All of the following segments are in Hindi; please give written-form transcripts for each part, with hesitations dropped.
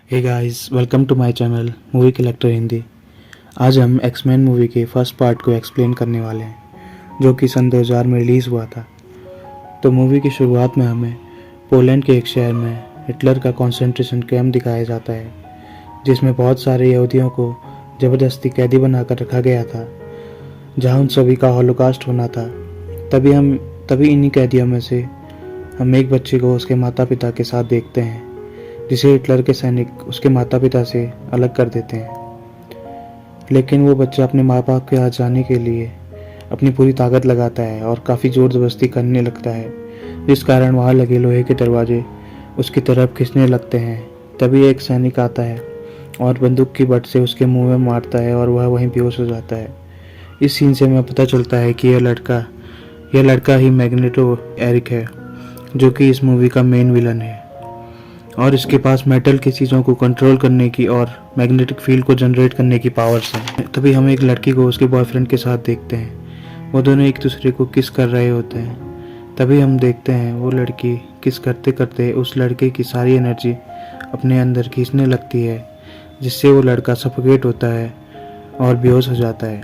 Hey guys, welcome to my channel movie collector Hindi. आज हम एक्समैन मूवी के फर्स्ट पार्ट को एक्सप्लेन करने वाले हैं, जो कि सन 2000 में रिलीज़ हुआ था। तो मूवी की शुरुआत में हमें पोलैंड के एक शहर में हिटलर का कंसंट्रेशन कैंप दिखाया जाता है, जिसमें बहुत सारे यहूदियों को ज़बरदस्ती कैदी बनाकर रखा गया था, जहां उन सभी का हॉलोकास्ट होना था। तभी इन्हीं कैदियों में से हम एक बच्चे को उसके माता पिता के साथ देखते हैं, जिसे हिटलर के सैनिक उसके माता पिता से अलग कर देते हैं। लेकिन वो बच्चा अपने माँ बाप के यहाँ जाने के लिए अपनी पूरी ताकत लगाता है और काफ़ी ज़ोर ज़बरदस्ती करने लगता है, जिस कारण वहाँ लगे लोहे के दरवाजे उसकी तरफ खींचने लगते हैं। तभी एक सैनिक आता है और बंदूक की बट से उसके मुंह में मारता है और वह वहीं बेहोश हो जाता है। इस सीन से हमें पता चलता है कि यह लड़का ही मैग्नेटो एरिक है, जो कि इस मूवी का मेन विलन है, और इसके पास मेटल की चीज़ों को कंट्रोल करने की और मैग्नेटिक फील्ड को जनरेट करने की पावर्स हैं। तभी हम एक लड़की को उसके बॉयफ्रेंड के साथ देखते हैं। वो दोनों एक दूसरे को किस कर रहे होते हैं। तभी हम देखते हैं वो लड़की किस करते करते उस लड़के की सारी एनर्जी अपने अंदर खींचने लगती है, जिससे वो लड़का सफोकेट होता है और बेहोश हो जाता है,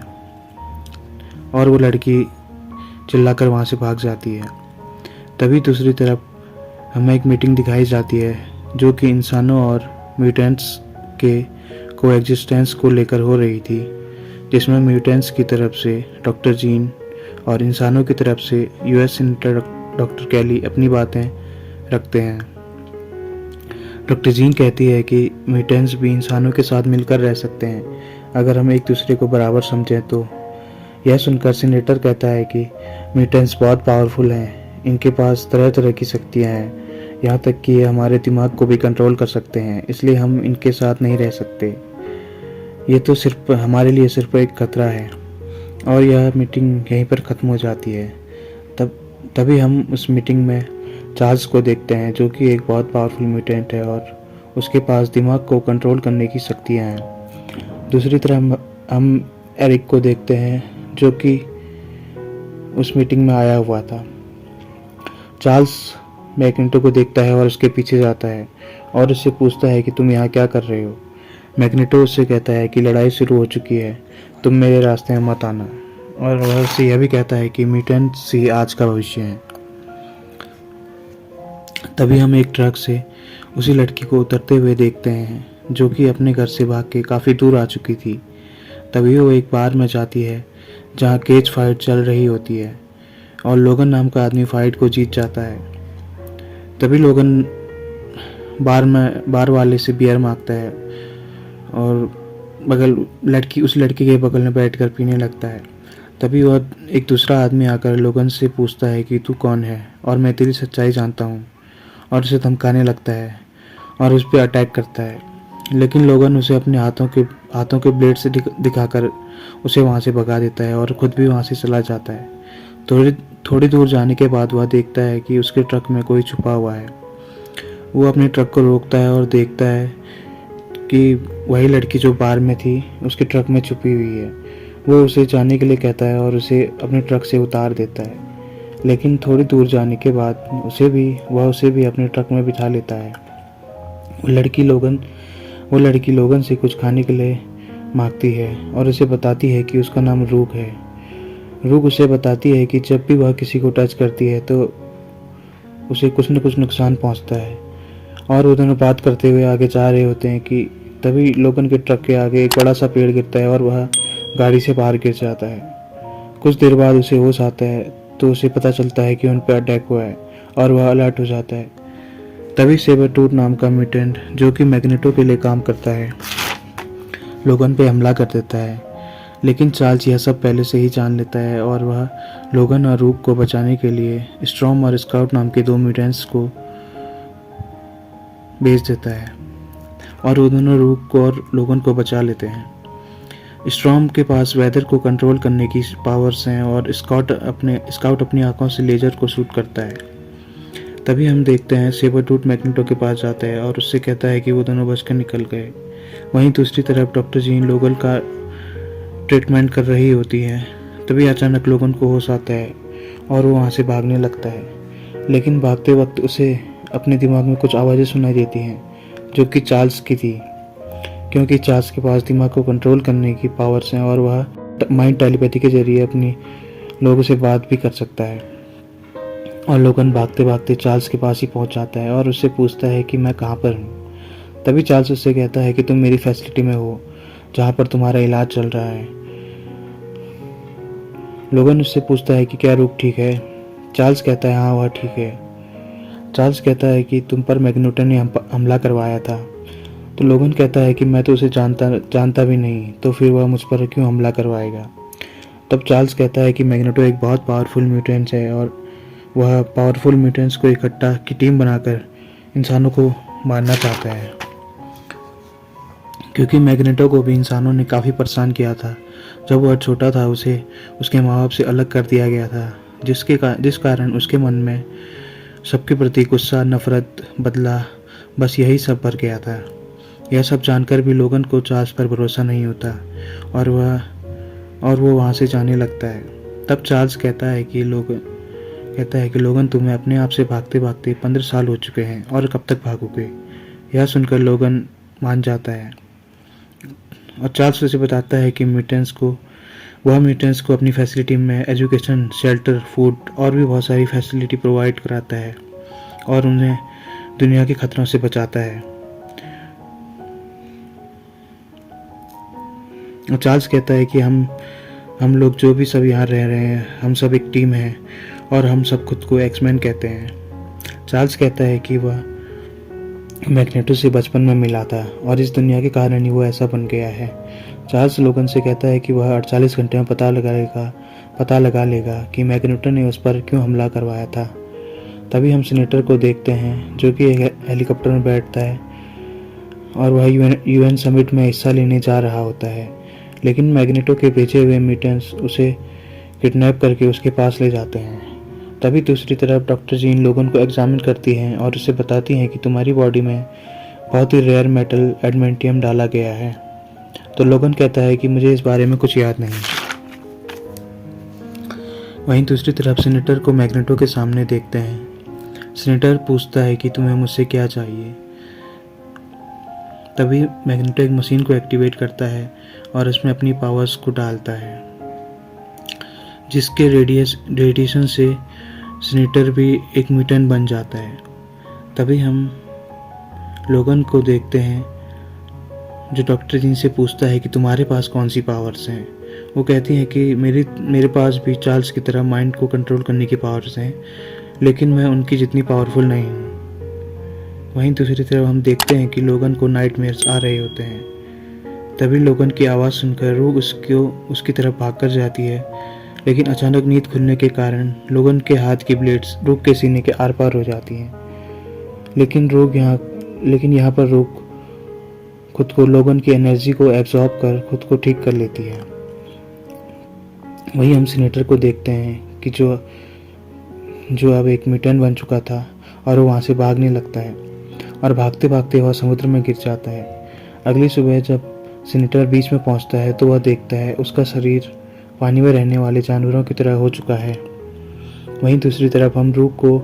और वो लड़की चिल्लाकर वहाँ से भाग जाती है। तभी दूसरी तरफ हमें एक मीटिंग दिखाई जाती है, जो कि इंसानों और म्यूटेंट्स के कोएग्जिस्टेंस को लेकर हो रही थी, जिसमें म्यूटेंट्स की तरफ से डॉक्टर जीन और इंसानों की तरफ से यूएस सीनेटर डॉक्टर कैली अपनी बातें रखते हैं। डॉक्टर जीन कहती है कि म्यूटेंट्स भी इंसानों के साथ मिलकर रह सकते हैं अगर हम एक दूसरे को बराबर समझें तो। यह सुनकर सीनेटर कहता है कि म्यूटेंट्स बहुत पावरफुल हैं, इनके पास तरह तरह की शक्तियाँ हैं, यहाँ तक कि ये हमारे दिमाग को भी कंट्रोल कर सकते हैं, इसलिए हम इनके साथ नहीं रह सकते। ये तो सिर्फ हमारे लिए सिर्फ एक खतरा है। और यह मीटिंग यहीं पर ख़त्म हो जाती है। तभी हम उस मीटिंग में चार्ल्स को देखते हैं, जो कि एक बहुत पावरफुल म्यूटेंट है और उसके पास दिमाग को कंट्रोल करने की शक्तियाँ हैं। दूसरी तरफ हम एरिक को देखते हैं, जो कि उस मीटिंग में आया हुआ था। चार्ल्स मैग्नेटो को देखता है और उसके पीछे जाता है और उससे पूछता है कि तुम यहाँ क्या कर रहे हो। मैग्नेटो उससे कहता है कि लड़ाई शुरू हो चुकी है, तुम मेरे रास्ते में मत आना, और वह उससे यह भी कहता है कि म्यूटेंट्स ही आज का भविष्य हैं। तभी हम एक ट्रक से उसी लड़की को उतरते हुए देखते हैं, जो कि अपने घर से भाग के काफ़ी दूर आ चुकी थी। तभी वो एक बार में जाती है जहाँ केज फाइट चल रही होती है, और लोगन नाम का आदमी फाइट को जीत जाता है। तभी लोगन बार वाले से बियर मांगता है और उस लड़की के बगल में बैठकर पीने लगता है। तभी वह एक दूसरा आदमी आकर लोगन से पूछता है कि तू कौन है और मैं तेरी सच्चाई जानता हूँ, और उसे धमकाने लगता है और उस पर अटैक करता है। लेकिन लोगन उसे अपने हाथों के ब्लेड से दिखाकर उसे वहाँ से भगा देता है और खुद भी वहाँ से चला जाता है। थोड़ी दूर जाने के बाद वह देखता है कि उसके ट्रक में कोई छुपा हुआ है। वो अपने ट्रक को रोकता है और देखता है कि वही लड़की जो बार में थी उसके ट्रक में छुपी हुई है। वो उसे जाने के लिए कहता है और उसे अपने ट्रक से उतार देता है, लेकिन थोड़ी दूर जाने के बाद उसे भी अपने ट्रक में बिठा लेता है। वो लड़की लोगन से कुछ खाने के लिए मांगती है और उसे बताती है कि उसका नाम रूक है। रूक उसे बताती है कि जब भी वह किसी को टच करती है तो उसे कुछ न कुछ नुकसान पहुंचता है। और वो दोनों बात करते हुए आगे जा रहे होते हैं कि तभी लोगन के ट्रक के आगे एक बड़ा सा पेड़ गिरता है और वह गाड़ी से बाहर गिर जाता है। कुछ देर बाद उसे होश आता है तो उसे पता चलता है कि उन पर अटैक हुआ है और वह अलर्ट हो जाता है। तभी सेबरटूथ नाम का म्यूटेंट, जो कि मैग्नेटो के लिए काम करता है, लोगन पे हमला कर देता है। लेकिन चार्ल्स यह सब पहले से ही जान लेता है और वह लोगन और रूक को बचाने के लिए स्ट्रॉम और स्काउट नाम के 2 म्यूटेंट्स को भेज देता है, और वो दोनों रूक को और लोगन को बचा लेते हैं। स्ट्रॉम के पास वेदर को कंट्रोल करने की पावर्स हैं और स्काउट अपनी आंखों से लेजर को शूट करता है। तभी हम देखते हैं सेबरटूथ मैग्नेटो के पास जाता है और उससे कहता है कि वो दोनों बचकर निकल गए। वहीं दूसरी तरफ डॉक्टर जीन लोगन का ट्रीटमेंट कर रही होती है। तभी अचानक लोगन को होश आता है और वो वहाँ से भागने लगता है, लेकिन भागते वक्त उसे अपने दिमाग में कुछ आवाज़ें सुनाई देती हैं, जो कि चार्ल्स की थी, क्योंकि चार्ल्स के पास दिमाग को कंट्रोल करने की पावर्स हैं और वह माइंड टेलीपैथी के जरिए अपनी लोगों से बात भी कर सकता है। और लोगन भागते भागते चार्ल्स के पास ही पहुंच जाता है और उससे पूछता है कि मैं कहाँ पर हूँ। तभी चार्ल्स उससे कहता है कि तुम मेरी फैसिलिटी में हो, जहाँ पर तुम्हारा इलाज चल रहा है। लोगन उससे पूछता है कि क्या रूक ठीक है। चार्ल्स कहता है हाँ, वह ठीक है। चार्ल्स कहता है कि तुम पर मैग्नेटो ने हमला करवाया था। तो लोगन कहता है कि मैं तो उसे जानता भी नहीं, तो फिर वह मुझ पर क्यों हमला करवाएगा। तब चार्ल्स कहता है कि मैग्नेटो एक बहुत पावरफुल म्यूटेंट है और वह पावरफुल म्यूटेंट्स को इकट्ठा की टीम बनाकर इंसानों को मारना चाहता है, क्योंकि मैग्नेटो को भी इंसानों ने काफ़ी परेशान किया था। जब वह छोटा था उसे उसके माँ बाप से अलग कर दिया गया था, जिस कारण उसके मन में सबके प्रति गुस्सा, नफरत, बदला, बस यही सब भर गया था। यह सब जानकर भी लोगन को चार्ल्स पर भरोसा नहीं होता और वो वहाँ से जाने लगता है। तब चार्ल्स कहता है कि लोगन तुम्हें अपने आप से भागते भागते 15 साल हो चुके हैं और कब तक भागोगे। यह सुनकर लोगन मान जाता है और चार्ल्स उसे बताता है कि म्यूटेंट्स को अपनी फैसिलिटी में एजुकेशन, शेल्टर, फूड और भी बहुत सारी फैसिलिटी प्रोवाइड कराता है और उन्हें दुनिया के खतरों से बचाता है। और चार्ल्स कहता है कि हम लोग जो भी सब यहाँ रह रहे हैं, हम सब एक टीम है और हम सब खुद को एक्समैन कहते हैं। चार्ल्स कहता है कि वह मैग्नेटो से बचपन में मिला था और इस दुनिया के कारण ही वो ऐसा बन गया है। चार्ल्स लोगन से कहता है कि वह 48 घंटे में पता लगा लेगा कि मैग्नेटो ने उस पर क्यों हमला करवाया था। तभी हम सीनेटर को देखते हैं जो कि एक हेलीकॉप्टर में बैठता है और वह यूएन समिट में हिस्सा लेने जा रहा होता है, लेकिन मैग्नेटो के भेजे हुए म्यूटेंट्स उसे किडनैप करके उसके पास ले जाते हैं। तभी दूसरी तरफ डॉक्टर जीन लोगन को एग्जामिन करती हैं और उसे बताती हैं कि तुम्हारी बॉडी में बहुत ही रेयर मेटल एडमेंटियम डाला गया है। तो लोगन कहता है कि मुझे इस बारे में कुछ याद नहीं। वहीं दूसरी तरफ सीनेटर को मैग्नेटो के सामने देखते हैं। सीनेटर पूछता है कि तुम्हें मुझसे क्या चाहिए। तभी मैग्नेटो एक मशीन को एक्टिवेट करता है और उसमें अपनी पावर्स को डालता है, जिसके रेडिएशन से सीनेटर भी एक म्यूटेंट बन जाता है। तभी हम लोगन को देखते हैं जो डॉक्टर जीन से पूछता है कि तुम्हारे पास कौन सी पावर्स हैं। वो कहती हैं कि मेरे पास भी चार्ल्स की तरह माइंड को कंट्रोल करने की पावर्स हैं, लेकिन मैं उनकी जितनी पावरफुल नहीं हूँ। वहीं दूसरी तरफ हम देखते हैं कि लोगन को नाइटमेयर्स आ रहे होते हैं। तभी लोगन की आवाज़ सुनकर रूह उसकी तरफ भागकर जाती है, लेकिन अचानक नींद खुलने के कारण लोगन के हाथ की ब्लेड्स रूह के सीने के आर पार हो जाती हैं। लेकिन यहाँ पर रूह खुद को लोगन की एनर्जी को एब्जॉर्ब कर खुद को ठीक कर लेती है। वहीं हम सीनेटर को देखते हैं कि जो अब एक म्यूटेंट बन चुका था और वो वहाँ से भागने लगता है और भागते भागते वह समुद्र में गिर जाता है। अगली सुबह जब सीनेटर बीच में पहुँचता है तो वह देखता है उसका शरीर पानी में रहने वाले जानवरों की तरह हो चुका है। वहीं दूसरी तरफ हम रूह को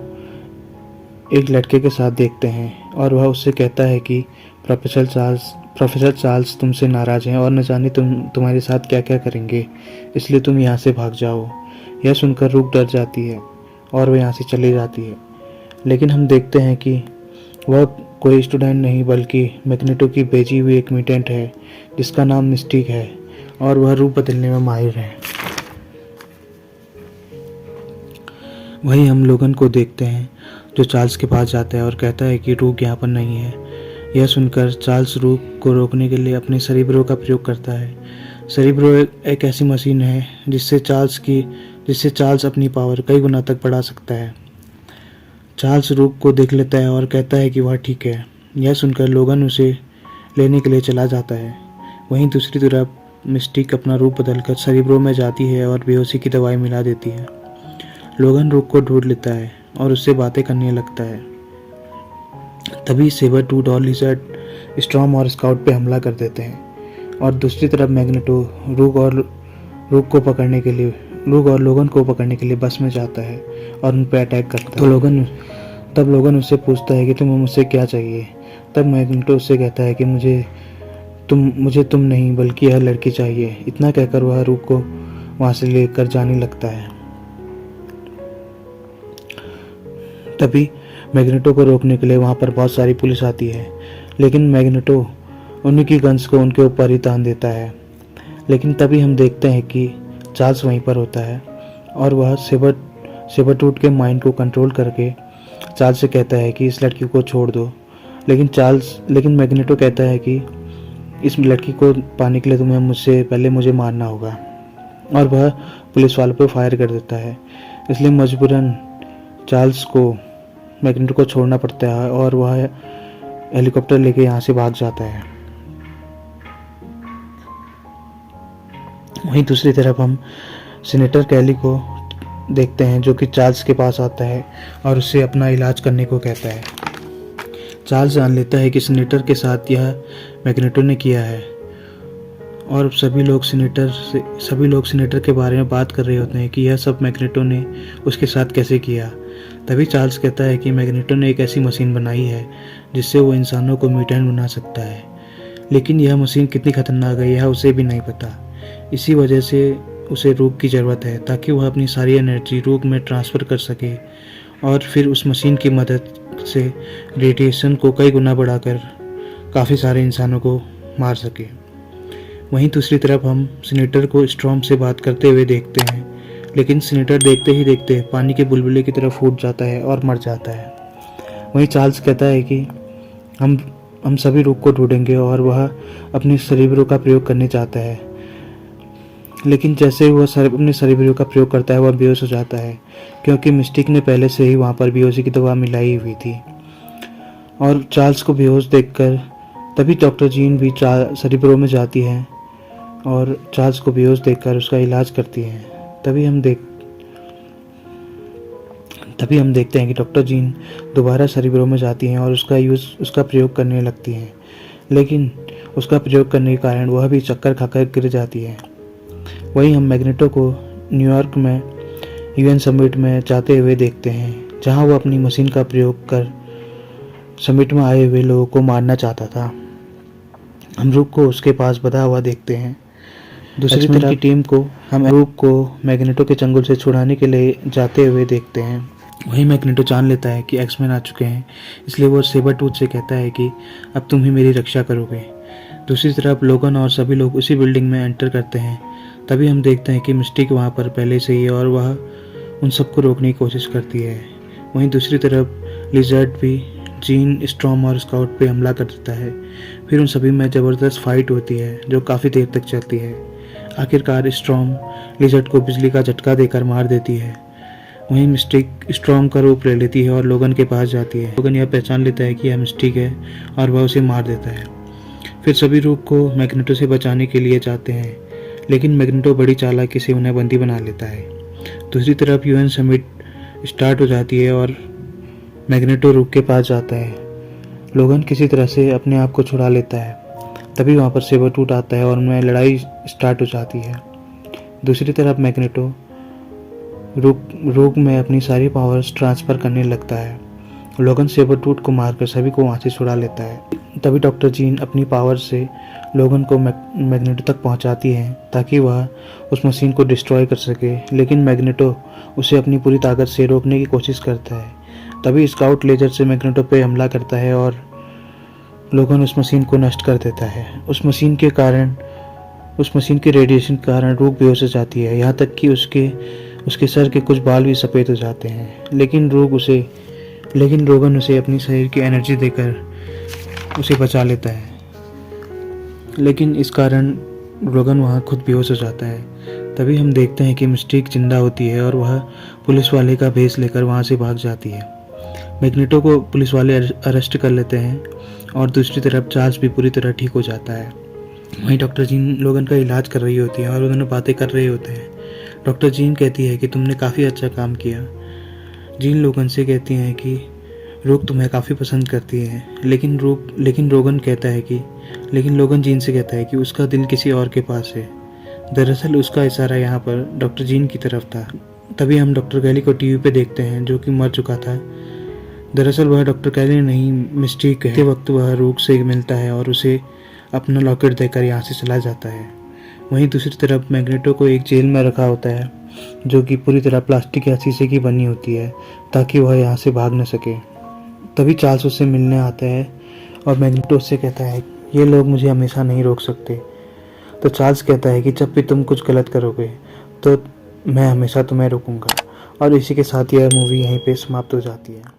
एक लड़के के साथ देखते हैं और वह उससे कहता है कि प्रोफेसर चार्ल्स तुमसे नाराज़ हैं और न जाने तुम्हारे साथ क्या क्या करेंगे, इसलिए तुम यहाँ से भाग जाओ। यह सुनकर रूह डर जाती है और वह यहाँ से चली जाती है। लेकिन हम देखते हैं कि वह कोई स्टूडेंट नहीं बल्कि मैग्नेटो की भेजी हुई एक म्यूटेंट है जिसका नाम मिस्टिक है और वह रूप बदलने में माहिर है। वहीं हम लोगन को देखते हैं जो चार्ल्स के पास जाता है और कहता है कि रूह यहाँ पर नहीं है। यह सुनकर चार्ल्स रूह को रोकने के लिए अपने सेरिब्रो का प्रयोग करता है। सेरिब्रो एक ऐसी मशीन है जिससे चार्ल्स अपनी पावर कई गुना तक बढ़ा सकता है। चार्ल्स रूह को देख लेता है और कहता है कि वह ठीक है। यह सुनकर लोगन उसे लेने के लिए चला जाता है। वहीं दूसरी तरफ मिस्टिक अपना रूप बदलकर सेरिब्रो में जाती है और बेहोशी की दवाई मिला देती है। लोगन रूह को ढूंढ लेता है और उससे बातें करने लगता है। तभी सेबर टूथ और लिजर्ड स्टॉर्म और स्काउट पे हमला कर देते हैं और दूसरी तरफ मैग्नेटो रूह और लोगन को पकड़ने के लिए बस में जाता है और उन पर अटैक करता है। तब लोगन उससे पूछता है कि तुम्हें मुझसे क्या चाहिए। तब मैग्नेटो उससे कहता है कि मुझे तुम नहीं बल्कि यह लड़की चाहिए। इतना कहकर वह रूक को वहाँ से लेकर जाने लगता है। तभी मैग्नेटो को रोकने के लिए वहाँ पर बहुत सारी पुलिस आती है, लेकिन मैग्नेटो उन्हीं की गन्स को उनके ऊपर ही तान देता है। लेकिन तभी हम देखते हैं कि चार्ल्स वहीं पर होता है और वह सेबरटूथ के माइंड को कंट्रोल करके चार्ल्स से कहता है कि इस लड़की को छोड़ दो। लेकिन मैग्नेटो कहता है कि इस लड़की को पाने के लिए तुम्हें पहले मुझे मारना होगा, और वह पुलिस वालों पर फायर कर देता है। इसलिए मजबूरन चार्ल्स को मैग्नेटो को छोड़ना पड़ता है और वह हेलीकॉप्टर लेके यहाँ से भाग जाता है। वहीं दूसरी तरफ हम सीनेटर कैली को देखते हैं, जो कि चार्ल्स के पास आता है और उससे अपना इलाज करने को कहता है। चार्ल्स जान लेता है कि सीनेटर के साथ यह मैग्नेटो ने किया है, और सभी लोग सीनेटर के बारे में बात कर रहे होते हैं कि यह सब मैग्नेटो ने उसके साथ कैसे किया। तभी चार्ल्स कहता है कि मैग्नेटो ने एक ऐसी मशीन बनाई है जिससे वो इंसानों को म्यूटेंट बना सकता है, लेकिन यह मशीन कितनी खतरनाक है यह उसे भी नहीं पता। इसी वजह से उसे रूक की ज़रूरत है ताकि वह अपनी सारी एनर्जी रूक में ट्रांसफ़र कर सके और फिर उस मशीन की मदद से रेडिएशन को कई गुना बढ़ाकर काफ़ी सारे इंसानों को मार सके। वहीं दूसरी तरफ हम सीनेटर को स्टॉर्म से बात करते हुए देखते हैं, लेकिन सीनेटर देखते ही देखते पानी के बुलबुले की तरफ फूट जाता है और मर जाता है। वहीं चार्ल्स कहता है कि हम सभी रूक को ढूंढेंगे और वह अपने सेरेब्रो का प्रयोग करने चाहता है, लेकिन जैसे ही वह अपने सेरेब्रो का प्रयोग करता है वह बेहोश हो जाता है, क्योंकि मिस्टिक ने पहले से ही वहाँ पर बेहोशी की दवा मिलाई हुई थी। और चार्ल्स को बेहोश देखकर तभी डॉक्टर जीन भी सेरेब्रो में जाती है और चार्ल्स को बेहोश देखकर उसका इलाज करती है। तभी हम देखते हैं कि डॉक्टर जीन दोबारा सेरेब्रो में जाती हैं और उसका प्रयोग करने लगती हैं, लेकिन उसका प्रयोग करने के कारण वह भी चक्कर खाकर गिर जाती है। वहीं हम मैग्नेटो को न्यूयॉर्क में यूएन समिट में जाते हुए देखते हैं, जहां वो अपनी मशीन का प्रयोग कर समिट में आए हुए लोगों को मारना चाहता था। हम रूक को उसके पास बधा हुआ देखते हैं। दूसरी तरफ की टीम को हम रूक को मैग्नेटो के चंगुल से छुड़ाने के लिए जाते हुए देखते हैं। वहीं मैग्नेटो जान लेता है कि एक्समैन आ चुके हैं, इसलिए वो सेबरटूथ से कहता है कि अब तुम ही मेरी रक्षा करोगे। दूसरी तरफ लोगन और सभी लोग उसी बिल्डिंग में एंटर करते हैं। तभी हम देखते हैं कि मिस्टिक वहाँ पर पहले से ही है और वह उन सबको रोकने की कोशिश करती है। वहीं दूसरी तरफ लिजर्ड भी जीन, स्टॉर्म और स्काउट पे हमला कर देता है। फिर उन सभी में ज़बरदस्त फाइट होती है जो काफ़ी देर तक चलती है। आखिरकार स्टॉर्म लिजर्ड को बिजली का झटका देकर मार देती है। वहीं मिस्टिक स्टॉर्म का रूप ले लेती है और लोगन के पास जाती है। लोगन यह पहचान लेता है कि यह मिस्टिक है और वह उसे मार देता है। फिर सभी रूक को मैग्नेटो से बचाने के लिए जाते हैं, लेकिन मैग्नेटो बड़ी चालाकी से उन्हें बंदी बना लेता है। दूसरी तरफ यूएन समिट स्टार्ट हो जाती है और मैग्नेटो रूक के पास जाता है। लोगन किसी तरह से अपने आप को छुड़ा लेता है। तभी वहाँ पर सेबरटूथ आता है और उनमें लड़ाई स्टार्ट हो जाती है। दूसरी तरफ मैग्नेटो रूक में अपनी सारी पावर्स ट्रांसफ़र करने लगता है। लोगन सेबरटूथ को मारकर सभी को वहाँ से छुड़ा लेता है। तभी डॉक्टर जीन अपनी पावर से लोगन को मैग्नेटो तक पहुँचाती है ताकि वह उस मशीन को डिस्ट्रॉय कर सके, लेकिन मैग्नेटो उसे अपनी पूरी ताकत से रोकने की कोशिश करता है। तभी स्काउट लेजर से मैग्नेटो पे हमला करता है और लोगन उस मशीन को नष्ट कर देता है। उस मशीन के रेडिएशन के कारण रूक बेहोश हो जाती है, यहाँ तक कि उसके सर के कुछ बाल भी सफ़ेद हो जाते हैं। लेकिन लोगन उसे अपनी शरीर की एनर्जी देकर उसे बचा लेता है, लेकिन इस कारण लोगन वहाँ खुद बेहोश हो जाता है। तभी हम देखते हैं कि मिस्टिक जिंदा होती है और वह पुलिस वाले का भेष लेकर वहाँ से भाग जाती है। मैग्नेटो को पुलिस वाले अरेस्ट कर लेते हैं और दूसरी तरफ चार्ल्स भी पूरी तरह ठीक हो जाता है। वहीं डॉक्टर जीन लोगन का इलाज कर रही होती है और उन्होंने बातें कर रहे होते हैं। डॉक्टर जीन कहती है कि तुमने काफ़ी अच्छा काम किया। जीन लोगन से कहती हैं कि रूक तुम्हें काफ़ी पसंद करती है, लेकिन लोगन जीन से कहता है कि उसका दिल किसी और के पास है। दरअसल उसका इशारा यहाँ पर डॉक्टर जीन की तरफ था। तभी हम डॉक्टर गैली को टीवी पे देखते हैं, जो कि मर चुका था। दरअसल वह डॉक्टर कैली नहीं, मिस्टीक है। के वक्त वह रूक से मिलता है और उसे अपना लॉकेट देकर यहाँ से चला जाता है। वहीं दूसरी तरफ मैग्नेटो को एक जेल में रखा होता है जो कि पूरी तरह प्लास्टिक या शीशे की बनी होती है ताकि वह यहाँ से भाग न सके। तभी चार्ल्स उससे मिलने आता है और मैग्नेटो उससे कहता है ये लोग मुझे हमेशा नहीं रोक सकते। तो चार्ल्स कहता है कि जब भी तुम कुछ गलत करोगे तो मैं हमेशा तुम्हें रोकूंगा। और इसी के साथ यह मूवी यहीं पे समाप्त हो जाती है।